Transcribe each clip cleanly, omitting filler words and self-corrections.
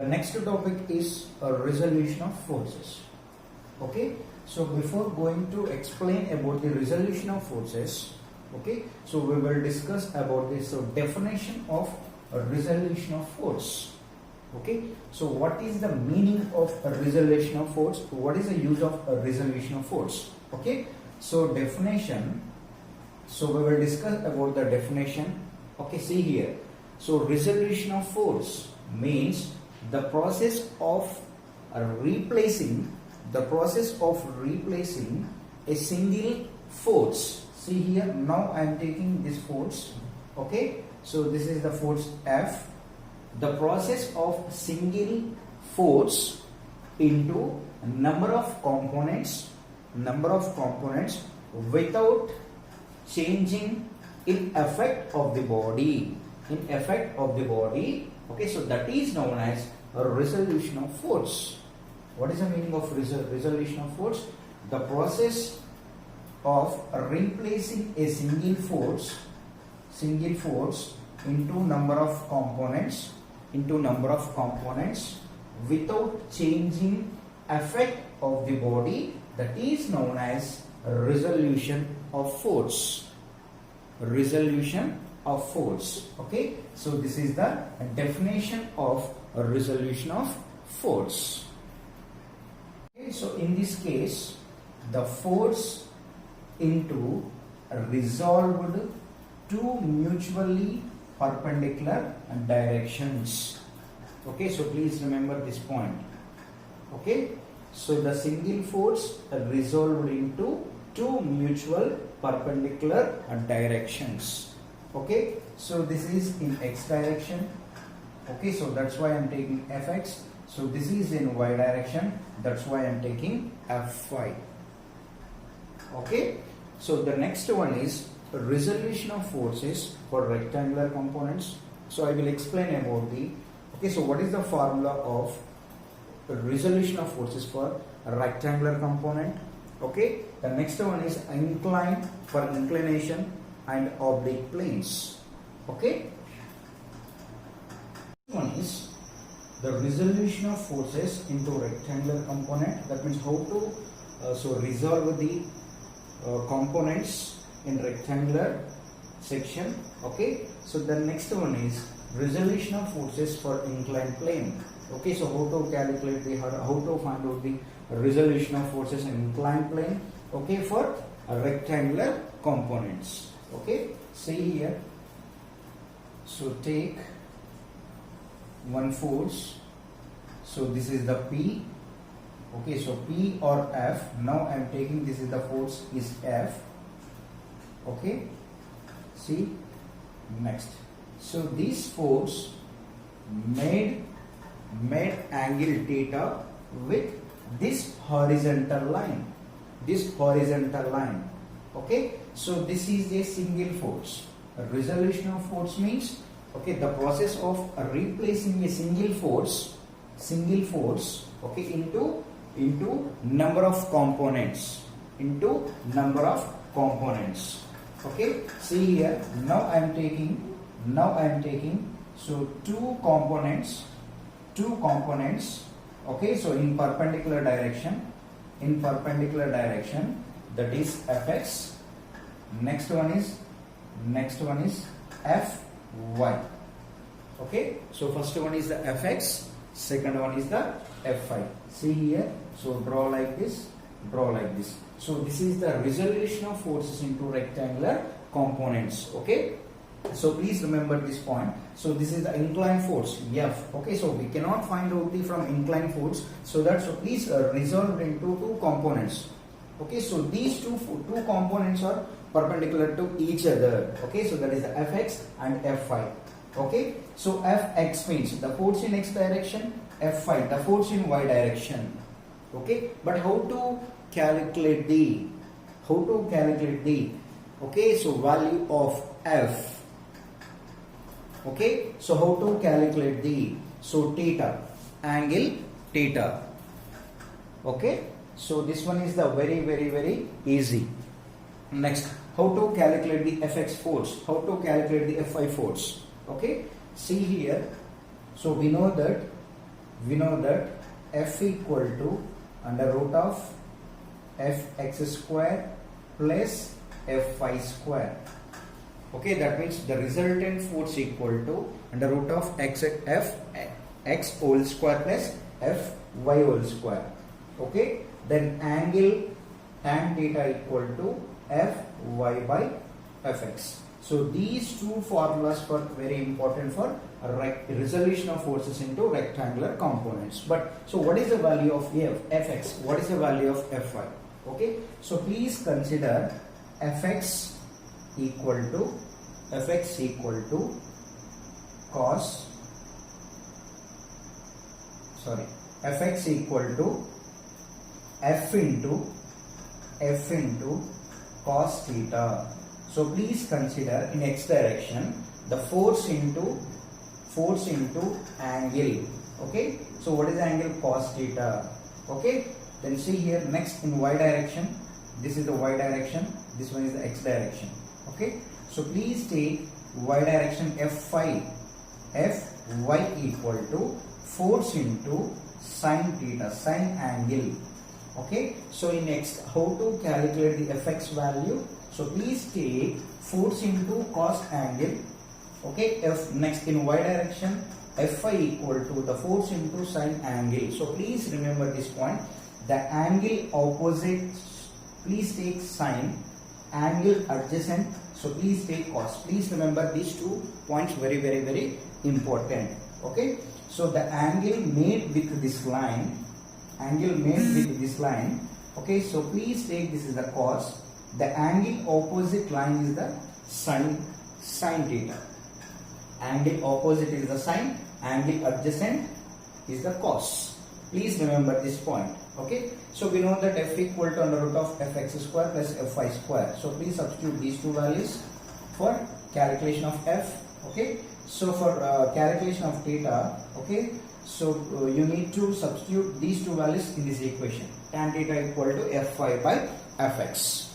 The next topic is a resolution of forces. Okay, so before going to explain about the resolution of forces, okay, so we will discuss about this definition of a resolution of force. Okay, so what is the meaning of a resolution of force? What is the use of a resolution of force? Okay, so definition. So we will discuss about the definition. Okay, see here. So resolution of force means the process of replacing a single force. See here, now I am taking this force. Okay, so this is the force F. The process of single force into number of components without changing in effect of the body. Okay, so that is known as a resolution of force. What is the meaning of resolution of force? The process of replacing a single force into number of components without changing effect of the body. That is known as resolution of force. Okay, so this is the definition of a resolution of force. Okay, so in this case, the force into resolved two mutually perpendicular directions. Okay, so please remember this point. Okay, so the single force resolved into two mutual perpendicular directions. Okay, so this is in x direction. Okay, so that's why I am taking fx. So this is in y direction. That's why I am taking fy. Okay, so the next one is resolution of forces for rectangular components. So I will explain about the. Okay, so what is the formula of resolution of forces for a rectangular component? Okay, the next one is incline for inclination and oblique planes. Okay, one is the resolution of forces into rectangular component. That means how to resolve the components in rectangular section. Okay, so the next one is resolution of forces for inclined plane. Okay, so how to calculate the how to find out the resolution of forces in inclined plane. Okay, for rectangular components. Okay, see here. So take one force. So this is the P. Okay, so P or F. Now I am taking this is the force is F. Okay, see next. So this force made angle theta with this horizontal line. Okay, so this is a single force. A resolution of force means, okay, the process of replacing a single force okay, into number of components Okay, see here, now I am taking so two components. Okay, so in perpendicular direction, that is fx. Next one is fy. Okay, so first one is the fx, second one is the fy. See here, so draw like this. So this is the resolution of forces into rectangular components. Okay, so please remember this point. So this is the inclined force F. Okay, so we cannot find out the from inclined force. So please resolve into two components. Okay, so these two components are perpendicular to each other. Okay, so that is the fx and fy. Okay, so fx means the force in x direction, fy the force in y direction. Okay, but how to calculate the okay, so value of f. Okay, so how to calculate the theta, angle theta. Okay, so this one is the very easy. Next, how to calculate the fx force, how to calculate the fy force. Okay, see here, so we know that we know that F equal to under root of Fx square plus Fy square. Okay, that means the resultant force equal to under root of Fx whole square plus Fy whole square. Okay, then angle tan theta equal to Fy by Fx. So these two formulas are very important for resolution of forces into rectangular components. But so what is the value of Fx? What is the value of Fy? Okay, so please consider Fx equal to cos, Fx equal to F into cos theta. So please consider in x direction the force into angle. Okay, so what is the angle? Cos theta. Okay, then see here next in y direction, this is the y direction, this one is the x direction. Okay, so please take y direction Fy equal to force into sin theta, sin angle. Okay, so in next how to calculate the Fx value? So please take force into cos angle. Okay, next in y direction Fy equal to the force into sin angle. So please remember this point, the angle opposite, please take sin, angle adjacent, so please take cos. Please remember these 2 points, very important. Okay, so the angle made with this line, okay, so please take this is the cos, the angle opposite line is the sin theta, angle opposite is the sin, angle adjacent is the cos. Please remember this point. Okay, so we know that F equal to under root of Fx square plus Fy square. So please substitute these two values for calculation of F. Okay, so for calculation of theta, okay, so you need to substitute these two values in this equation. Tan theta equal to Fy by Fx.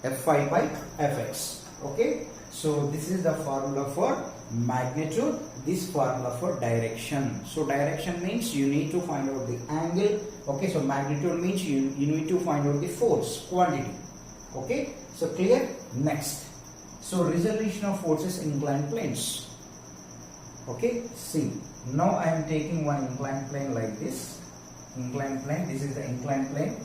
Fy by Fx. Okay, so this is the formula for magnitude, this formula for direction. So direction means you need to find out the angle. Okay, so magnitude means you need to find out the force quantity. Okay, so clear? Next, so resolution of forces in inclined planes. Okay, see, now I am taking one inclined plane like this. Inclined plane, this is the inclined plane.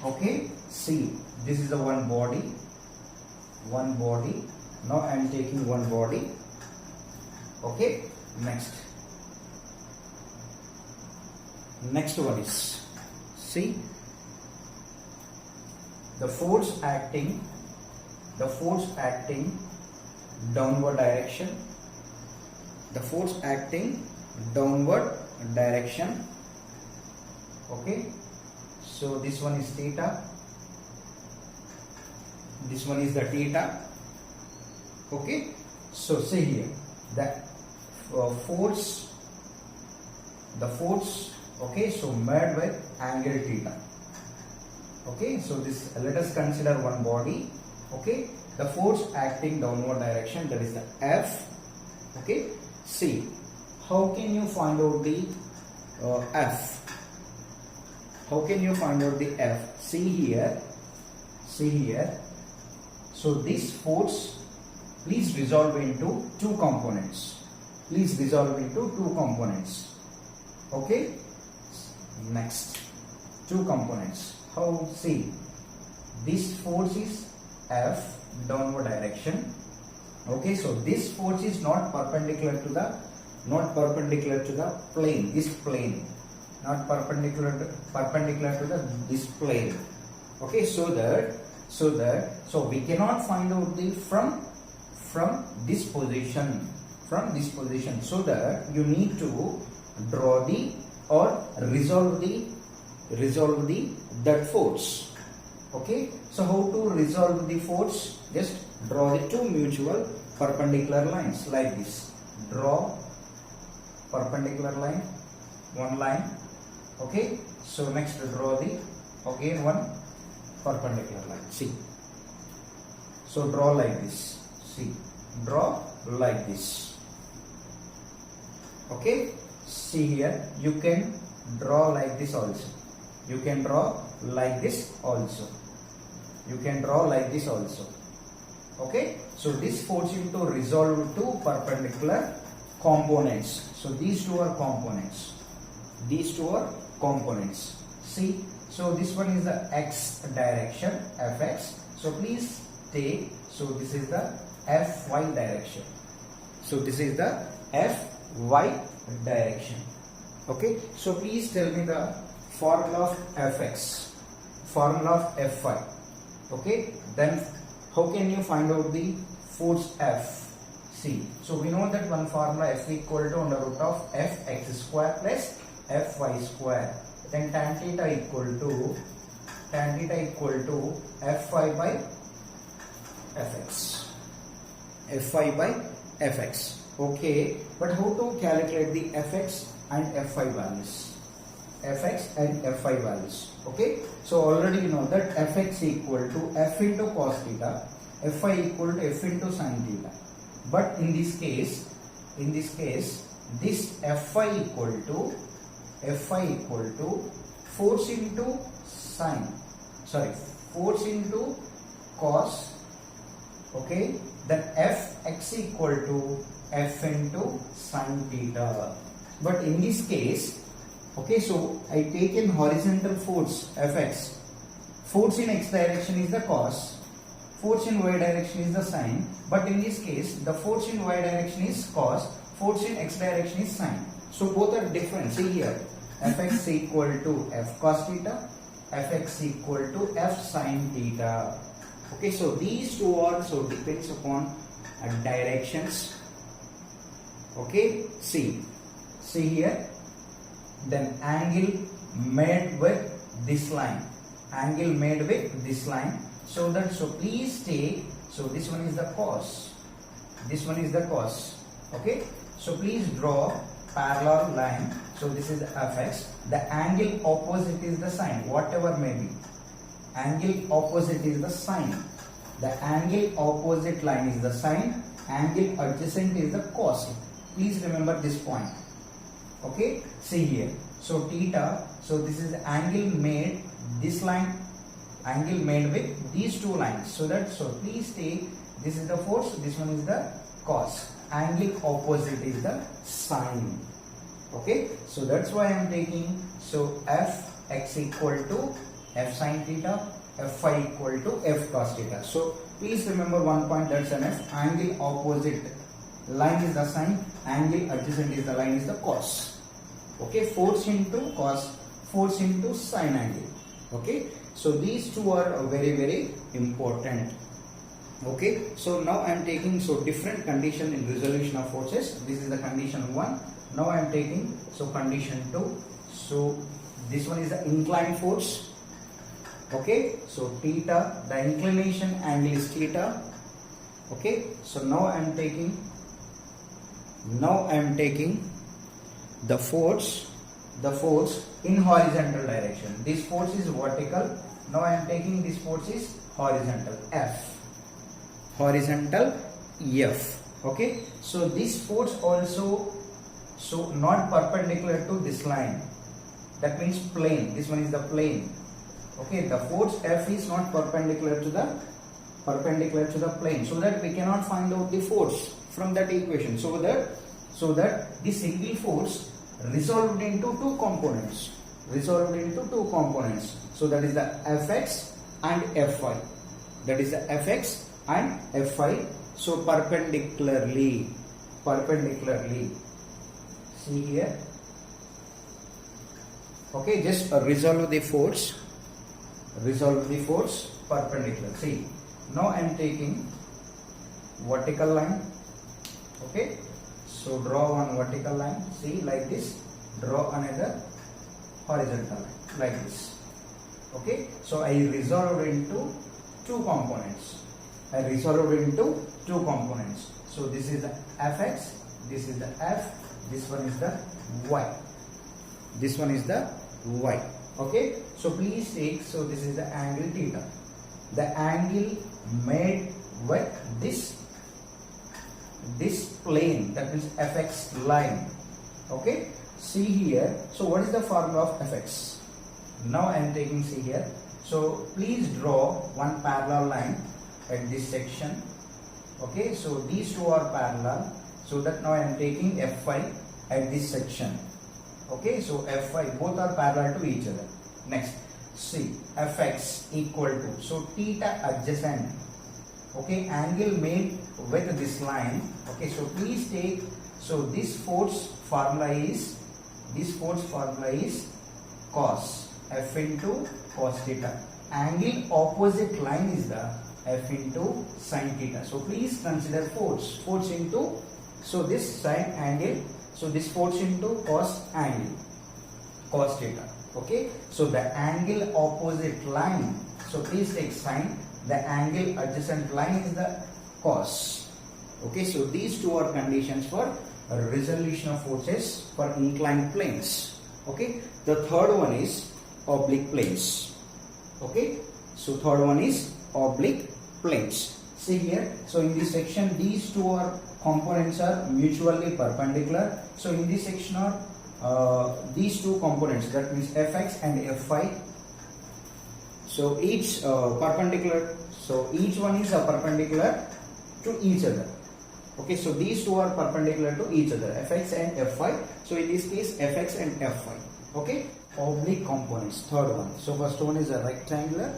Okay, see, this is the one body. Now I am taking one body. Okay, next one is, see, the force acting downward direction, okay, so this one is theta, this one is the theta. Okay, so see here that force, okay, so made by angle theta. Okay, so this, let us consider one body. Okay, the force acting downward direction, that is the F. Okay, see, how can you find out the F? How can you find out the F? See here. So this force, please resolve into two components. Okay, next, two components. How? See, this force is F, downward direction. Okay, so this force is not perpendicular to the plane, this plane, not perpendicular to this plane. Okay, so we cannot find out the from this position, so that you need to draw the or resolve that force. Okay, so how to resolve the force? Just draw the two mutual perpendicular lines like this. Draw perpendicular line, one line. Okay, so next draw the again one perpendicular line. See, so draw like this. See, draw like this. Okay, see here, you can draw like this also. You can draw like this also. You can draw like this also. Okay, so this force into resolve two perpendicular components. So these two are components. These two are components. See, so this one is the x direction, fx. So please take, so this is the fy direction. So this is the fy direction. Okay, so please tell me the formula of fx, formula of fy. Okay, then how can you find out the force F? See, so we know that one formula F equal to under root of fx square plus fy square. Then tan theta equal to fy by fx. Fy by fx. Okay, but how to calculate the fx and fy values? Fx and fy values. Okay, so already you know that fx equal to f into cos theta, fy equal to f into sin theta. But in this case, this fy equal to force into sin, force into cos. Okay, then fx equal to f into sin theta. But in this case, okay, so I take in horizontal force fx. Force in x direction is the cos, force in y direction is the sin. But in this case, the force in y direction is cos, force in x direction is sin. So both are different. See here, fx equal to f cos theta, fx equal to f sin theta. Okay, so these two also depends upon directions. Okay, see here, then angle made with this line, so please take, so this one is the cos, okay, so please draw parallel line. So this is the fx, the angle opposite is the sine, whatever may be, angle opposite is the sine, the angle opposite line is the sine, angle adjacent is the cos. Please remember this point. Okay, see here, so theta, so this is the angle made, this line, angle made with these two lines. So please take, this is the force, this one is the cos, angle opposite is the sine. Okay, so that's why I am taking, so fx equal to f sin theta, fy equal to f cos theta. So please remember one point, that's enough. Angle opposite line is the sine, angle adjacent is the line is the cos. Okay, force into cos, force into sine angle. Okay, so these two are very, very important. Okay, so now I am taking, so different condition in resolution of forces. This is the condition 1. Now I am taking, so condition 2. So this one is the inclined force. Okay, so theta, the inclination angle is theta. Okay, so now I am taking the force in horizontal direction. This force is vertical. Now I am taking this force is horizontal, F. Okay, so this force also, so not perpendicular to this line, that means plane. This one is the plane. Okay, the force F is not perpendicular to the plane, so that we cannot find out the force from that equation. So that this single force resolved into two components. So that is the Fx and Fy. So perpendicularly. See here. Okay, just resolve the force perpendicular. See, now I am taking vertical line. Okay, so draw one vertical line, see, like this. Draw another horizontal line, like this. Okay, so I resolved into two components. So this is the Fx, this is the F, this one is the Y. Okay, so please take, so this is the angle theta, the angle made with this plane, that means Fx line. Okay, see here, so what is the formula of Fx? Now I am taking, see here, so please draw one parallel line at this section. Okay, so these two are parallel, so that now I am taking Fy at this section. Okay, so Fy both are parallel to each other. Next, see Fx equal to, so theta adjacent, okay, angle made with this line. Okay, so please take, so this force formula is cos, F into cos theta. Angle opposite line is the F into sin theta. So please consider force into, so this sine angle, so this force into cos angle, cos theta. Okay, so the angle opposite line, so please take sine, the angle adjacent line is the cos. Okay, so these two are conditions for resolution of forces for inclined planes. Okay, the third one is oblique planes. Okay, so third one is oblique planes. See here, so in this section these two are components are mutually perpendicular. So in this section are these two components, that means Fx and Fy. So each perpendicular, so each one is perpendicular to each other. Okay, so these two are perpendicular to each other, Fx and Fy. So in this case, Fx and Fy. Okay, oblique components, third one. So first one is a rectangular.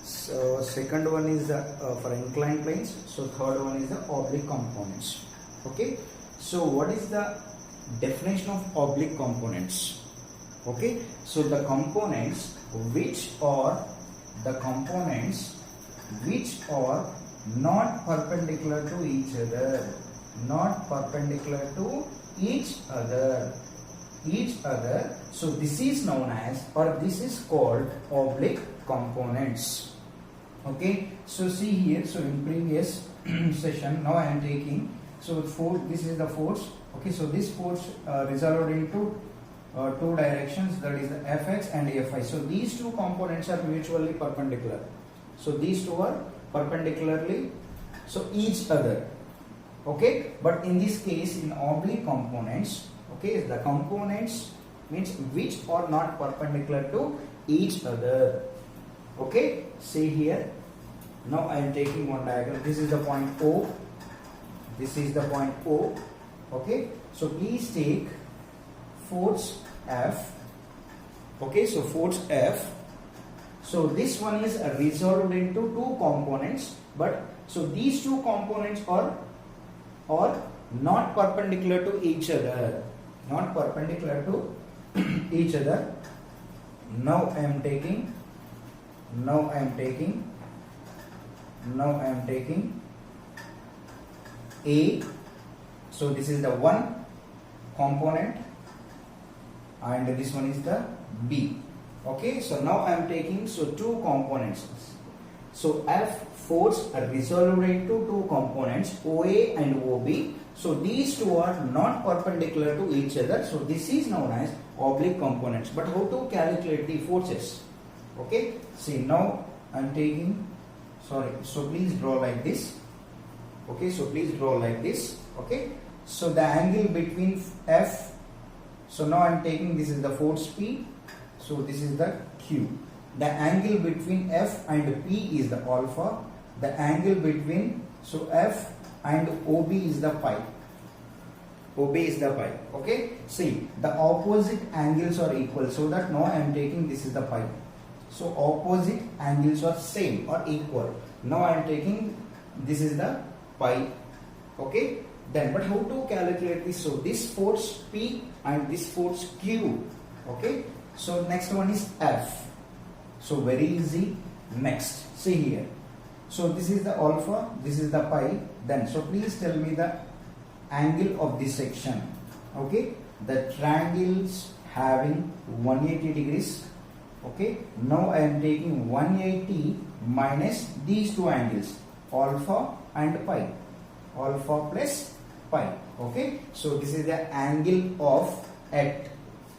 So second one is for inclined planes. So third one is the oblique components. Okay, so what is the definition of oblique components? Okay, so the components which are not perpendicular to each other, so this is known as, or this is called oblique components. Okay, so see here, so in previous session, now I am taking, so this is the force. Okay, so this force resolved into two directions, that is the Fx and Fy. So these two components are mutually perpendicular. So these two are perpendicularly, so each other. Okay, but in this case, in oblique components, okay, the components means which are not perpendicular to each other. Okay, see here, now I am taking one diagram. This is the point O, this is the point O. Okay, so please take force F. Okay, so force F, so this one is resolved into two components, but so these two components are not perpendicular to each other, not perpendicular to each other. Now I am taking A, so this is the one component and this one is the B. Okay, so now I am taking, so two components. So F force are resolved into two components, OA and OB. So these two are not perpendicular to each other. So this is known as oblique components. But how to calculate the forces? Okay, see now I am taking, sorry, so please draw like this. Okay, so please draw like this. Okay, so the angle between F, so now I am taking, this is the force P, so this is the Q. The angle between F and P is the alpha. The angle between, so F and OB is the pi. OB is the pi. Okay, see the opposite angles are equal, so that now I am taking, this is the pi. So opposite angles are same or equal. Now I am taking, this is the pi. Okay, then but how to calculate this? So this force P and this force Q. Okay, so next one is F. So very easy. Next, see here. So this is the alpha, this is the pi. Then so please tell me the angle of this section. Okay, the triangles having 180 degrees. Okay, now I am taking 180 minus these two angles, alpha and pi, alpha plus pi. Okay, so this is the angle of at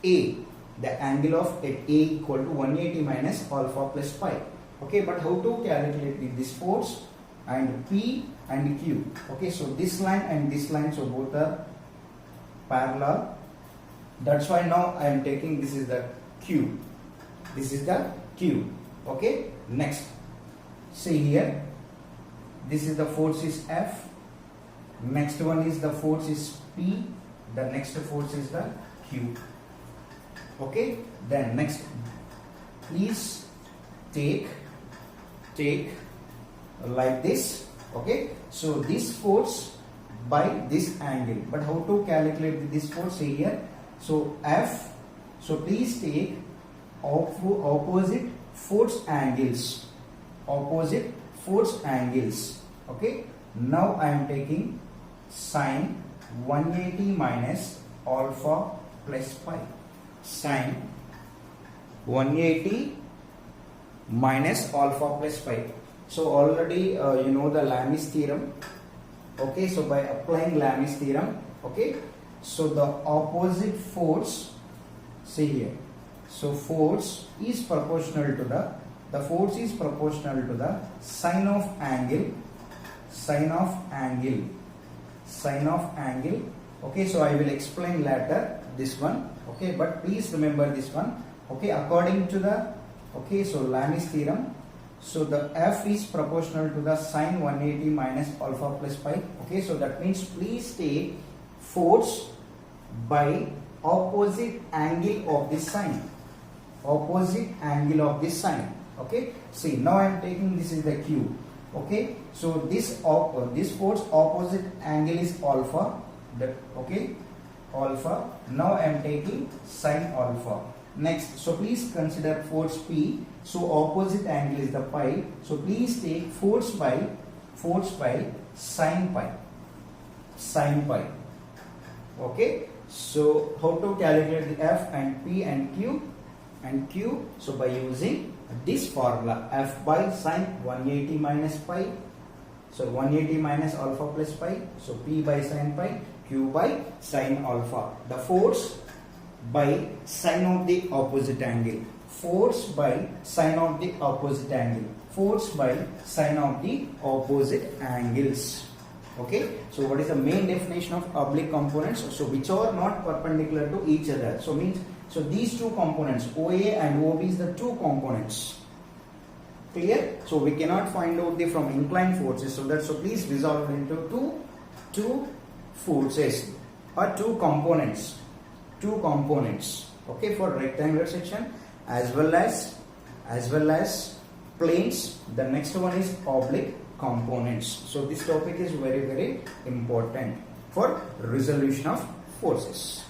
A. The angle of at A equal to 180 minus alpha plus pi. Okay, but how to calculate this force and P and Q? Okay, so this line and this line, so both are parallel. That's why now I am taking this is the Q. This is the Q. Okay. Next, see here. This is the force is F. Next one is the force is P. The next force is the Q. Okay. Then next, please take like this. Okay. So this force by this angle. But how to calculate this force here? So F. So please take opposite force angles. Opposite force angles. Okay. Now I am taking sine 180 minus alpha plus pi. Sine 180 minus alpha plus pi. So already you know the Lami's theorem. Okay, so by applying Lami's theorem, okay, so the opposite force, see here, so force is proportional to the force is proportional to the sine of angle. Okay, so I will explain later this one. Okay, but please remember this one. Okay, according to the, okay, so Lami's theorem, so the F is proportional to the sine 180 minus alpha plus pi. Okay, so that means please take force by opposite angle of this sine. Opposite angle of this sine. Okay, see now I am taking, this is the Q. Okay, so this force opposite angle is alpha. Okay, alpha. Now I am taking sine alpha. Next, so please consider force P. So opposite angle is the pi. So please take force by sine pi. Sine pi. Okay. So how to calculate the F and P and Q? So by using this formula, F by sine 180 minus pi. So 180 minus alpha plus pi. So P by sine pi, Q by sine alpha. The force by sine of the opposite angle. Force by sine of the opposite angle. Force by sine of the opposite angles. Okay. So what is the main definition of oblique components? So which are not perpendicular to each other. So means, so these two components, OA and OB is the two components. Clear? So we cannot find out the from inclined forces. So please resolve into two forces or two components. Okay, for rectangular section as well as planes. The next one is oblique components. So this topic is very, very important for resolution of forces.